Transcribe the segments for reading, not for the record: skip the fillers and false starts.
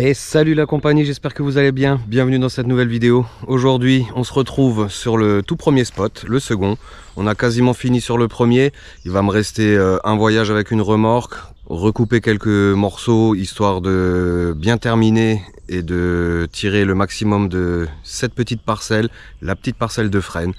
Et salut la compagnie, j'espère que vous allez bien. Bienvenue dans cette nouvelle vidéo. Aujourd'hui, on se retrouve sur le tout premier spot, le second. On a quasiment fini sur le premier. Il va me rester un voyage avec une remorque, recouper quelques morceaux histoire de bien terminer et de tirer le maximum de cette petite parcelle, la petite parcelle de frêne.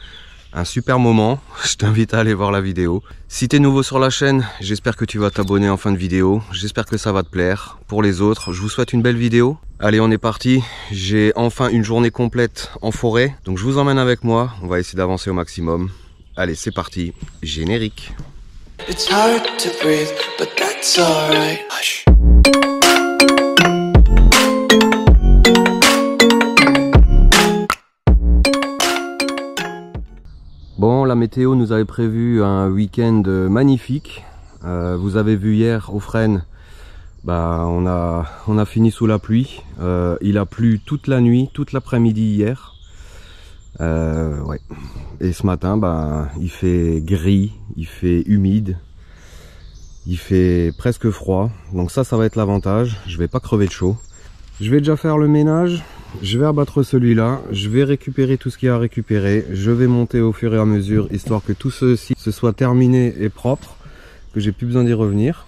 Un super moment, je t'invite à aller voir la vidéo. Si tu es nouveau sur la chaîne, j'espère que tu vas t'abonner en fin de vidéo. J'espère que ça va te plaire. Pour les autres, je vous souhaite une belle vidéo. Allez, on est parti. J'ai enfin une journée complète en forêt. Donc je vous emmène avec moi. On va essayer d'avancer au maximum. Allez, c'est parti. Générique. It's hard to breathe, but that's all right. Hush. Bon, la météo nous avait prévu un week-end magnifique. Vous avez vu hier au frêne, on a fini sous la pluie. Il a plu toute la nuit, toute l'après-midi hier. Ouais. Et ce matin, il fait gris, il fait humide, il fait presque froid. Donc ça va être l'avantage. Je vais pas crever de chaud. Je vais déjà faire le ménage. Je vais abattre celui-là, je vais récupérer tout ce qu'il y a à récupérer, je vais monter au fur et à mesure, histoire que tout ceci se soit terminé et propre, que j'ai plus besoin d'y revenir.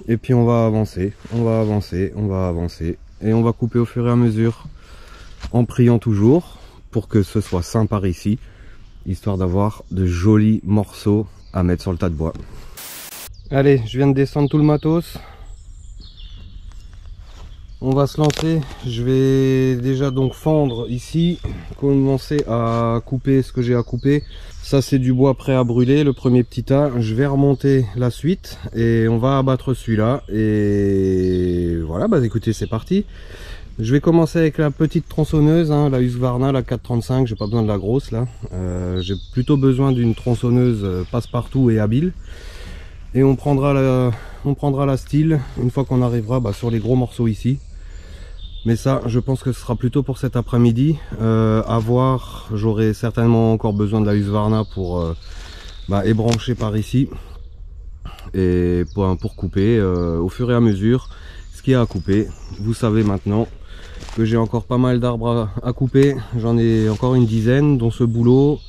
Et puis on va avancer, on va avancer, on va avancer, et on va couper au fur et à mesure, en priant toujours, pour que ce soit sain par ici, histoire d'avoir de jolis morceaux à mettre sur le tas de bois. Allez, je viens de descendre tout le matos. On va se lancer. Je vais déjà donc fendre ici, commencer à couper ce que j'ai à couper. Ça c'est du bois prêt à brûler, le premier petit tas. Je vais remonter la suite et on va abattre celui-là. Et voilà, écoutez, c'est parti. Je vais commencer avec la petite tronçonneuse, la Husqvarna, la 435. J'ai pas besoin de la grosse là. J'ai plutôt besoin d'une tronçonneuse passe-partout et habile. Et on prendra la style une fois qu'on arrivera sur les gros morceaux ici. Mais ça, je pense que ce sera plutôt pour cet après-midi. À voir, j'aurai certainement encore besoin de la Husqvarna pour ébrancher par ici. Et pour couper au fur et à mesure ce qu'il y a à couper. Vous savez maintenant que j'ai encore pas mal d'arbres à couper. J'en ai encore une dizaine, dont ce bouleau.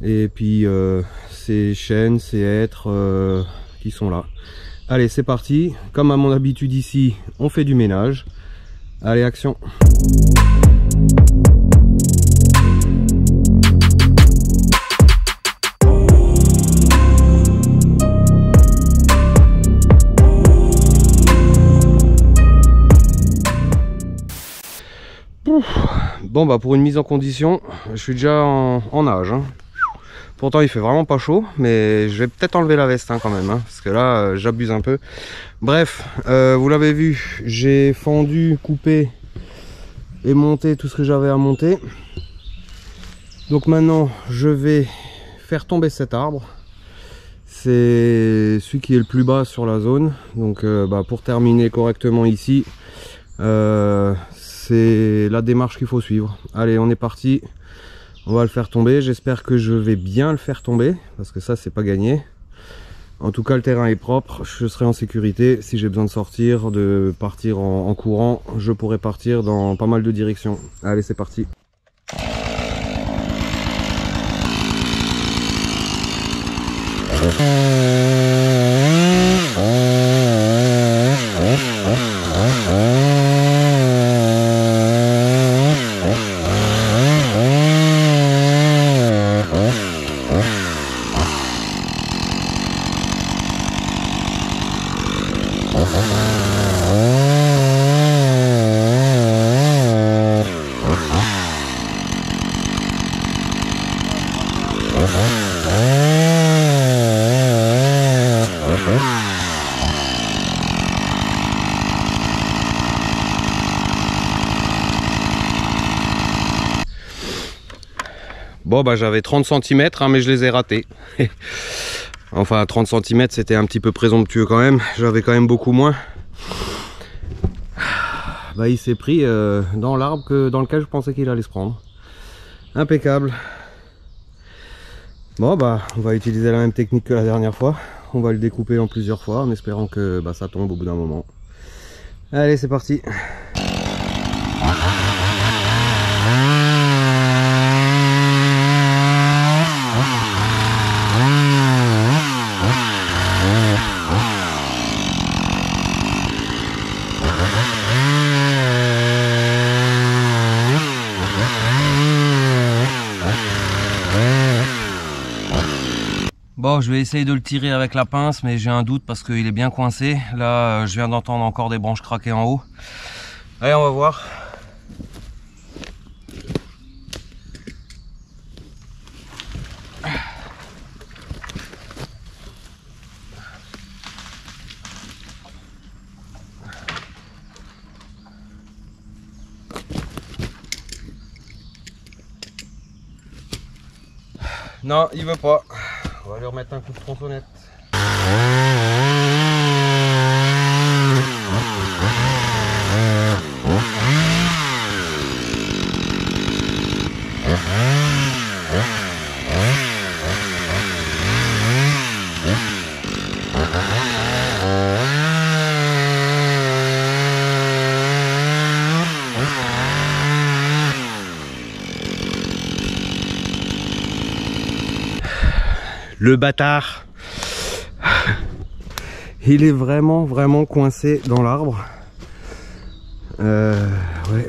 Et puis ces chênes, ces hêtres qui sont là. Allez, c'est parti. Comme à mon habitude ici, on fait du ménage. Allez, action! Bon, pour une mise en condition, je suis déjà en nage. Pourtant il fait vraiment pas chaud, mais je vais peut-être enlever la veste quand même, parce que là j'abuse un peu. Bref, vous l'avez vu, j'ai fendu, coupé et monté tout ce que j'avais à monter. Donc maintenant je vais faire tomber cet arbre. C'est celui qui est le plus bas sur la zone. Donc pour terminer correctement ici, c'est la démarche qu'il faut suivre. Allez, on est parti. On va le faire tomber, j'espère que je vais bien le faire tomber, parce que ça c'est pas gagné. En tout cas le terrain est propre, je serai en sécurité. Si j'ai besoin de sortir, de partir en courant, je pourrai partir dans pas mal de directions. Allez, c'est parti. Bon, j'avais 30 cm, mais je les ai ratés. Enfin, 30 cm, c'était un petit peu présomptueux quand même. J'avais quand même beaucoup moins. Il s'est pris dans l'arbre dans lequel je pensais qu'il allait se prendre. Impeccable. Bon, on va utiliser la même technique que la dernière fois. On va le découper en plusieurs fois en espérant que ça tombe au bout d'un moment. Allez, c'est parti. Bon, je vais essayer de le tirer avec la pince, mais j'ai un doute parce qu'il est bien coincé. Là, je viens d'entendre encore des branches craquer en haut. Allez, on va voir. Non, il veut pas. On va lui remettre un coup de tronçonnette. Le bâtard, il est vraiment coincé dans l'arbre. Ouais. De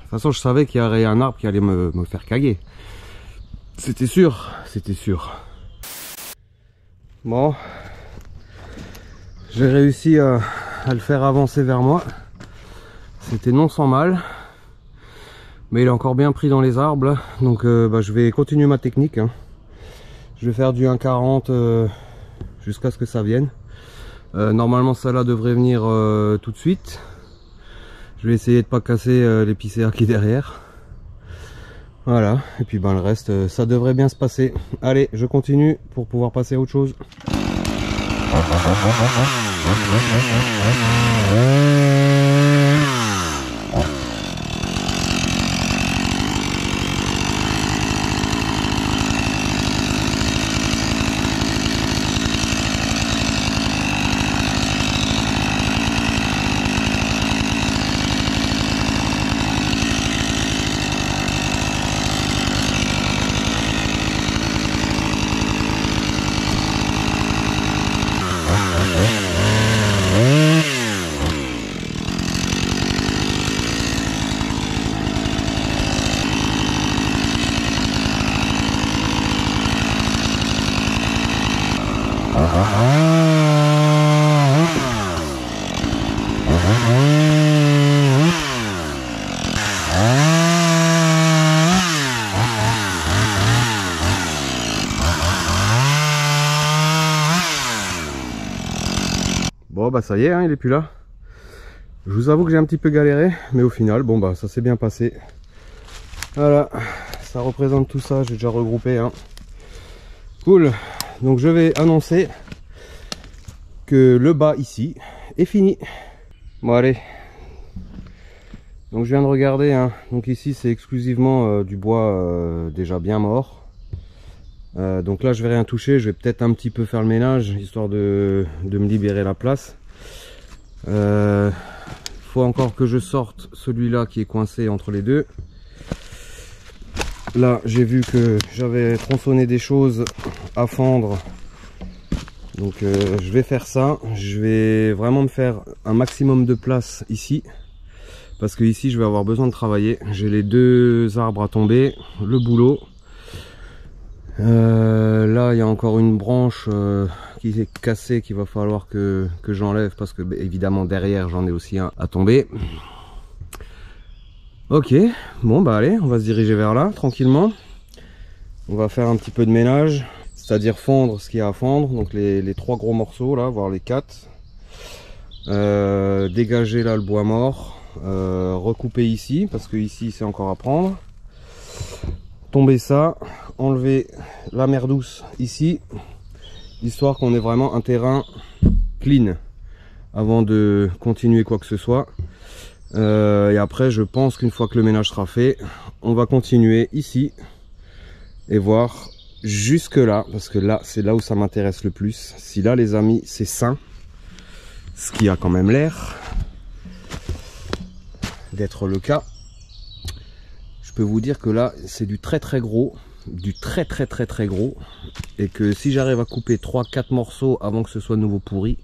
toute façon, je savais qu'il y aurait un arbre qui allait me faire caguer. C'était sûr, c'était sûr. Bon, j'ai réussi à le faire avancer vers moi. C'était non sans mal. Mais il est encore bien pris dans les arbres là. Donc je vais continuer ma technique, hein. Je vais faire du 1,40 jusqu'à ce que ça vienne. Normalement ça là devrait venir tout de suite. Je vais essayer de pas casser l'épicéa qui est derrière. Voilà, et puis le reste ça devrait bien se passer. Allez, je continue pour pouvoir passer à autre chose. Bon bah ça y est, hein, il est plus là. Je vous avoue que j'ai un petit peu galéré, mais au final, bon bah ça s'est bien passé. Voilà, ça représente tout ça, j'ai déjà regroupé, hein. Cool, donc je vais annoncer que le bas ici est fini. Bon allez, donc je viens de regarder, hein. Donc ici c'est exclusivement du bois déjà bien mort. Donc là je vais rien toucher, je vais peut-être un petit peu faire le ménage histoire de me libérer la place. Faut encore que je sorte celui-là qui est coincé entre les deux. Là j'ai vu que j'avais tronçonné des choses à fendre, donc je vais faire ça. Je vais vraiment me faire un maximum de place ici, parce que ici je vais avoir besoin de travailler. J'ai les deux arbres à tomber, le boulot. Là il y a encore une branche qui est cassée qu'il va falloir que j'enlève, parce que évidemment derrière j'en ai aussi un à tomber. Ok, bon bah allez, on va se diriger vers là tranquillement. On va faire un petit peu de ménage, c'est-à-dire fendre ce qu'il y a à fendre, donc les trois gros morceaux là, voire les 4. Dégager là le bois mort, recouper ici parce que ici c'est encore à prendre. Tomber ça, enlever la merdouce ici, histoire qu'on ait vraiment un terrain clean avant de continuer quoi que ce soit. Et après je pense qu'une fois que le ménage sera fait, on va continuer ici et voir jusque là, parce que là c'est là où ça m'intéresse le plus. Si là les amis c'est sain, ce qui a quand même l'air d'être le cas, je peux vous dire que là c'est du très gros, du très gros, et que si j'arrive à couper 3-4 morceaux avant que ce soit nouveau pourri,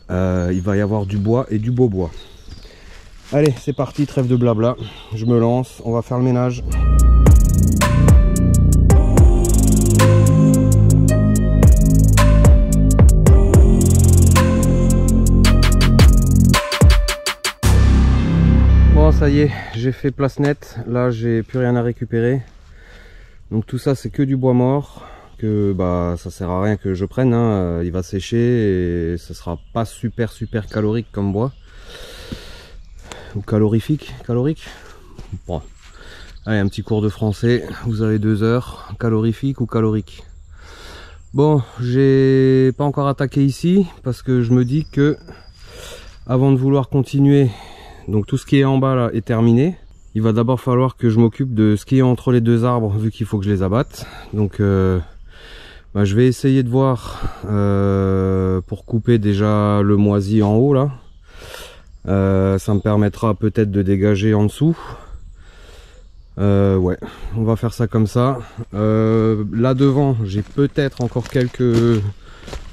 il va y avoir du bois et du beau bois. Allez, c'est parti, trêve de blabla, je me lance, on va faire le ménage. ça y est, j'ai fait place nette. Là, j'ai plus rien à récupérer. Donc tout ça, c'est que du bois mort. Que bah ça sert à rien que je prenne, hein. Il va sécher et ce sera pas super calorique comme bois. Ou calorique. Bon. Allez, un petit cours de français. Vous avez 2 heures. Calorifique ou calorique. Bon, j'ai pas encore attaqué ici parce que je me dis que avant de vouloir continuer, donc tout ce qui est en bas là est terminé. Il va d'abord falloir que je m'occupe de ce qui est entre les 2 arbres vu qu'il faut que je les abatte. Donc je vais essayer de voir pour couper déjà le moisi en haut là. Ça me permettra peut-être de dégager en dessous. Ouais, on va faire ça comme ça. Là devant, j'ai peut-être encore quelques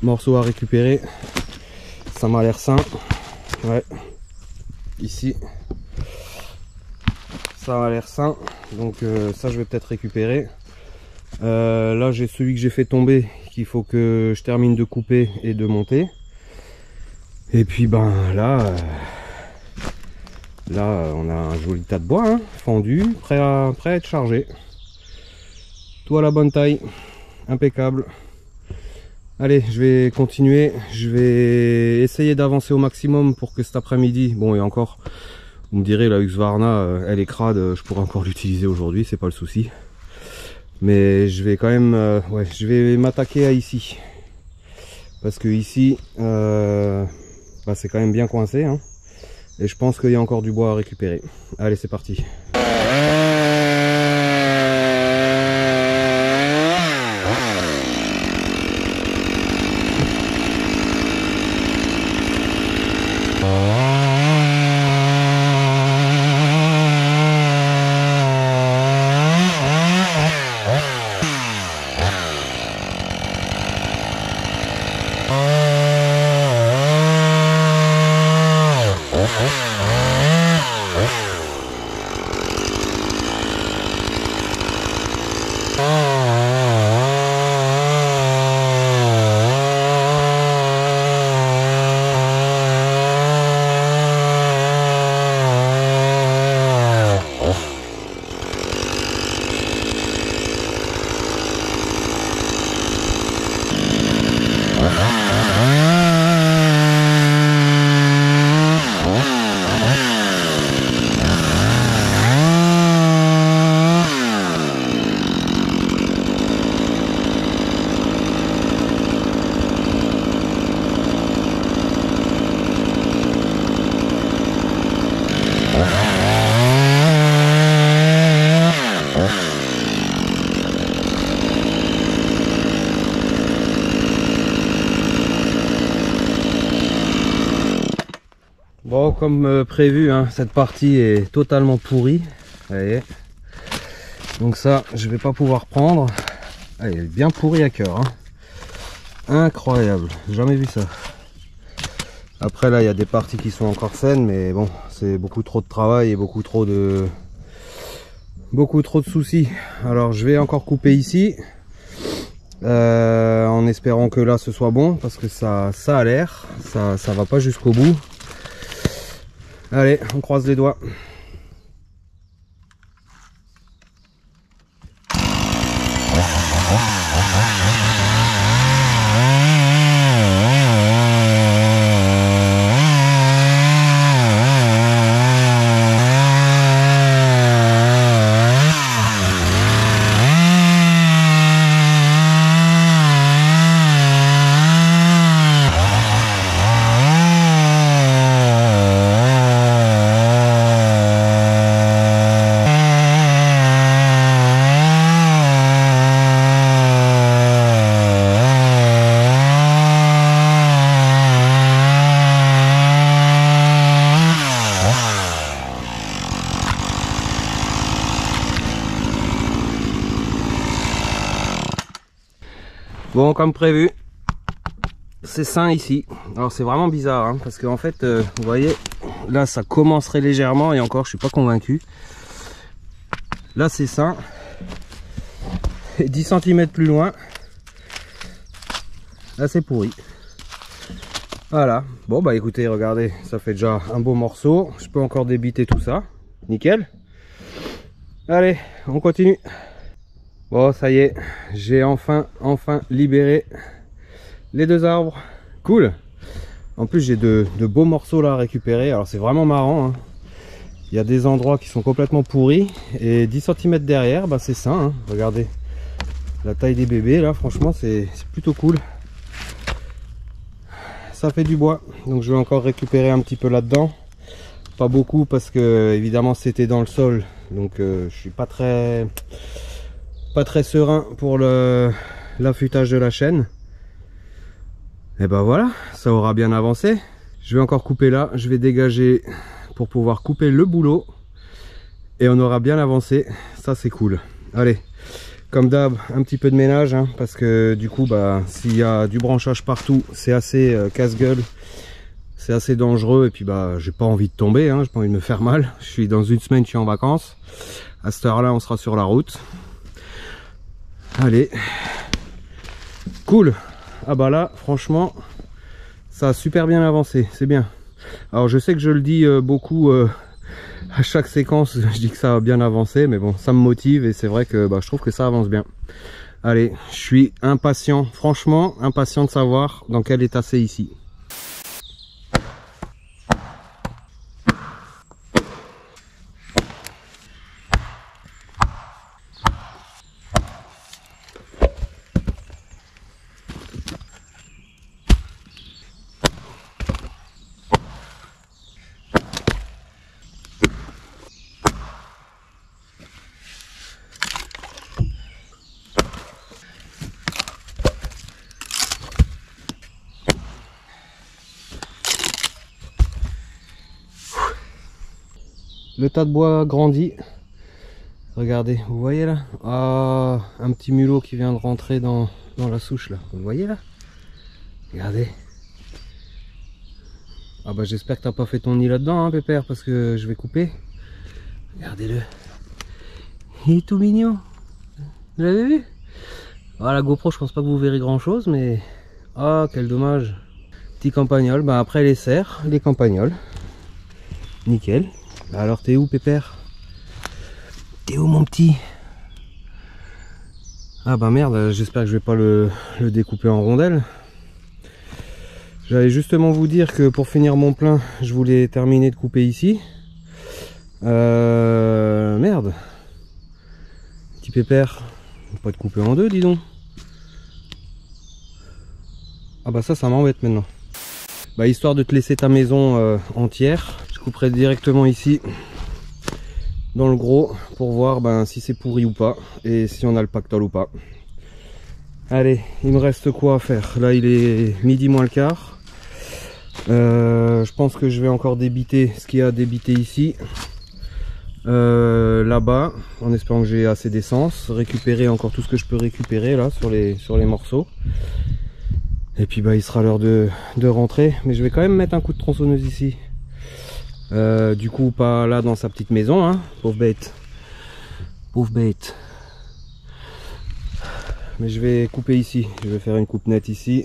morceaux à récupérer. Ça m'a l'air sain. Ouais, ici, ça a l'air sain. Donc ça, je vais peut-être récupérer. Là, j'ai celui que j'ai fait tomber, qu'il faut que je termine de couper et de monter. Et puis ben là. Là, on a un joli tas de bois, hein, fendu, prêt à être chargé. Tout à la bonne taille, impeccable. Allez, je vais continuer. Je vais essayer d'avancer au maximum pour que cet après-midi, bon et encore, vous me direz la Husqvarna, elle est crade, je pourrais encore l'utiliser aujourd'hui, c'est pas le souci. Mais je vais quand même, ouais, je vais m'attaquer à ici. Parce que ici, c'est quand même bien coincé, hein. Et je pense qu'il y a encore du bois à récupérer. Allez, c'est parti. Bon, comme prévu, hein, cette partie est totalement pourrie. Allez. Donc ça, je vais pas pouvoir prendre. Elle est bien pourrie à cœur, hein. Incroyable, jamais vu ça. Après là, il y a des parties qui sont encore saines, mais bon, c'est beaucoup trop de travail et beaucoup trop de soucis. Alors je vais encore couper ici, en espérant que là ce soit bon, parce que ça a l'air, ça va pas jusqu'au bout. Allez, on croise les doigts. Bon, comme prévu, c'est sain ici. Alors c'est vraiment bizarre, hein, parce qu'en fait, vous voyez, là ça commencerait légèrement et encore je suis pas convaincu. Là c'est sain. Et 10 cm plus loin, là c'est pourri. Voilà. Bon bah écoutez, regardez, ça fait déjà un beau morceau. Je peux encore débiter tout ça. Nickel. Allez, on continue. Bon, ça y est, j'ai enfin libéré les 2 arbres. Cool. En plus, j'ai de beaux morceaux là à récupérer. Alors, c'est vraiment marrant, hein. Il y a des endroits qui sont complètement pourris. Et 10 cm derrière, bah, c'est ça, hein. Regardez la taille des bébés là. Franchement, c'est plutôt cool. Ça fait du bois. Donc, je vais encore récupérer un petit peu là-dedans. Pas beaucoup parce que, évidemment, c'était dans le sol. Donc, je suis pas très serein pour l'affûtage de la chaîne. Et ben voilà, ça aura bien avancé. Je vais encore couper là, je vais dégager pour pouvoir couper le boulot. Et on aura bien avancé, ça c'est cool. Allez, comme d'hab, un petit peu de ménage, hein, parce que du coup, bah, s'il y a du branchage partout, c'est assez casse-gueule. C'est assez dangereux et puis bah j'ai pas envie de tomber, hein, j'ai pas envie de me faire mal. Je suis dans une semaine, je suis en vacances. À cette heure-là, on sera sur la route. Allez, cool. Ah bah là, franchement, ça a super bien avancé, c'est bien. Alors je sais que je le dis beaucoup à chaque séquence, je dis que ça a bien avancé, mais bon, ça me motive et c'est vrai que bah, je trouve que ça avance bien. Allez, je suis impatient, franchement impatient de savoir dans quel état c'est ici. Le tas de bois grandit. Regardez, vous voyez là? Ah, un petit mulot qui vient de rentrer dans la souche là. Vous voyez là? Regardez. Ah bah j'espère que t'as pas fait ton nid là-dedans, hein, Pépère, parce que je vais couper. Regardez-le. Il est tout mignon. Vous l'avez vu? Ah, la GoPro, je pense pas que vous verrez grand chose, mais... Ah, quel dommage. Petit campagnol. Bah après les cerfs, les campagnols. Nickel. Bah alors t'es où, Pépère? T'es où, mon petit? Ah bah merde, j'espère que je vais pas le découper en rondelles. J'allais justement vous dire que pour finir mon plein, je voulais terminer de couper ici. Merde. Petit Pépère, faut pas te couper en deux, dis donc. Ah bah ça m'embête maintenant. Bah histoire de te laisser ta maison entière, je couperai directement ici, dans le gros, pour voir ben, si c'est pourri ou pas, et si on a le pactole ou pas. Allez, il me reste quoi à faire? Là il est midi moins le quart. Je pense que je vais encore débiter ce qu'il y a à débiter ici. Là-bas, en espérant que j'ai assez d'essence, récupérer encore tout ce que je peux récupérer là sur les morceaux. Et puis bah il sera l'heure de rentrer, mais je vais quand même mettre un coup de tronçonneuse ici. Du coup pas là dans sa petite maison, hein, pauvre bête. Pauvre bête. Mais je vais couper ici, je vais faire une coupe nette ici.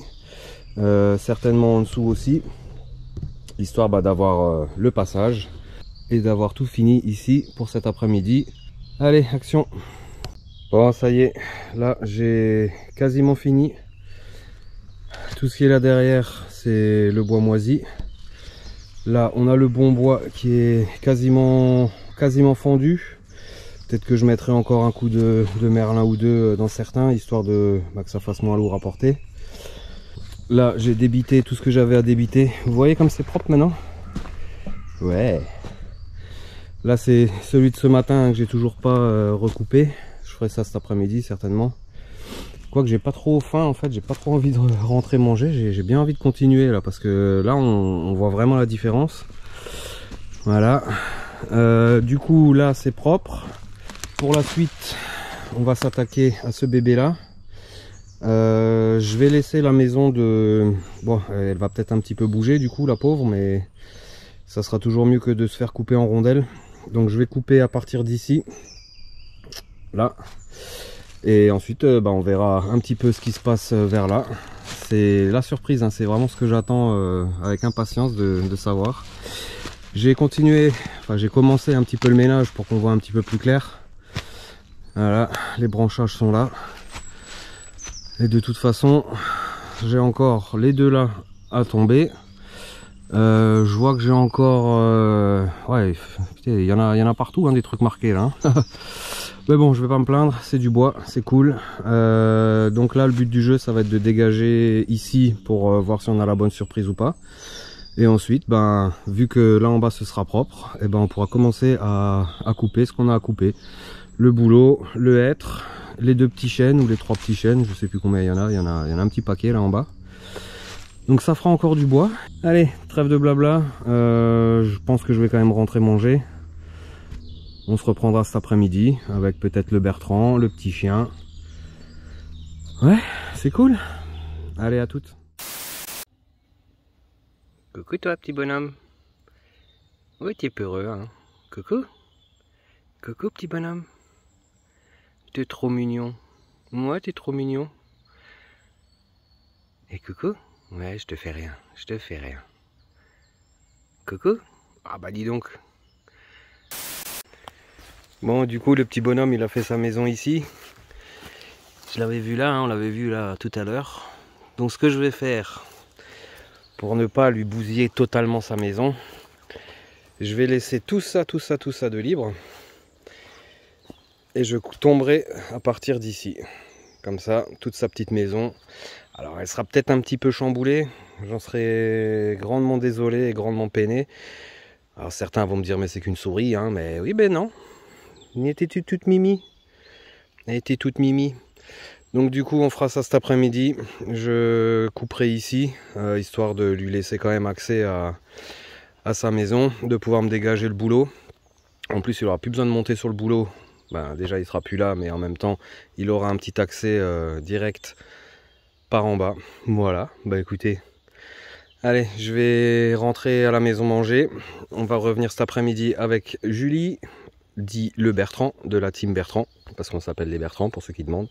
Certainement en dessous aussi. Histoire bah, d'avoir le passage. Et d'avoir tout fini ici pour cet après-midi. Allez, action. Bon ça y est, là j'ai quasiment fini. Tout ce qui est là derrière, c'est le bois moisi. Là, on a le bon bois qui est quasiment fendu. Peut-être que je mettrai encore un coup de merlin ou deux dans certains, histoire de que ça fasse moins lourd à porter. Là, j'ai débité tout ce que j'avais à débiter. Vous voyez comme c'est propre maintenant? Ouais. Là, c'est celui de ce matin que j'ai toujours pas recoupé. Je ferai ça cet après-midi certainement. Quoique j'ai pas trop faim en fait, j'ai pas trop envie de rentrer manger, j'ai bien envie de continuer là parce que là on voit vraiment la différence. Voilà. Du coup là c'est propre. Pour la suite on va s'attaquer à ce bébé là. Je vais laisser la maison de... Bon elle va peut-être un petit peu bouger du coup la pauvre, mais ça sera toujours mieux que de se faire couper en rondelles. Donc je vais couper à partir d'ici. Là. Et ensuite bah, on verra un petit peu ce qui se passe vers là. C'est la surprise, hein, c'est vraiment ce que j'attends avec impatience de savoir. J'ai continué, enfin j'ai commencé un petit peu le ménage pour qu'on voit un petit peu plus clair. Voilà, les branchages sont là. Et de toute façon, j'ai encore les deux là à tomber. Je vois que j'ai encore... ouais, il y en a partout, hein, des trucs marqués là. Hein. Mais bon, je vais pas me plaindre, c'est du bois, c'est cool. Donc là, le but du jeu, ça va être de dégager ici pour voir si on a la bonne surprise ou pas. Et ensuite, ben, vu que là en bas ce sera propre, et ben, on pourra commencer à couper ce qu'on a à couper. Le bouleau, le hêtre, les deux petits chênes ou les trois petits chênes, je sais plus combien il y en a, il y en a un petit paquet là en bas. Donc ça fera encore du bois. Allez, trêve de blabla, je pense que je vais quand même rentrer manger. On se reprendra cet après-midi avec peut-être le Bertrand, le petit chien. Ouais, c'est cool. Allez, à toutes. Coucou toi, petit bonhomme. Oui, t'es peureux, hein. Coucou. Coucou, petit bonhomme. T'es trop mignon. Moi, t'es trop mignon. Et coucou. Ouais, je te fais rien. Je te fais rien. Coucou. Ah bah dis donc. Bon, du coup, le petit bonhomme, il a fait sa maison ici. Je l'avais vu là, hein, on l'avait vu là tout à l'heure. Donc ce que je vais faire, pour ne pas lui bousiller totalement sa maison, je vais laisser tout ça de libre. Et je tomberai à partir d'ici. Comme ça, toute sa petite maison. Alors elle sera peut-être un petit peu chamboulée. J'en serai grandement désolé et grandement peiné. Alors certains vont me dire mais c'est qu'une souris, hein. Mais oui, ben non. Elle était toute mimi. Elle était toute mimi. Donc du coup on fera ça cet après-midi. Je couperai ici, histoire de lui laisser quand même accès à sa maison, de pouvoir me dégager le boulot. En plus il n'aura plus besoin de monter sur le boulot. Ben, déjà il sera plus là, mais en même temps il aura un petit accès direct par en bas. Voilà, bah écoutez, allez, je vais rentrer à la maison manger. On va revenir cet après-midi avec Julie, dit le Bertrand, de la team Bertrand, parce qu'on s'appelle les Bertrand pour ceux qui demandent.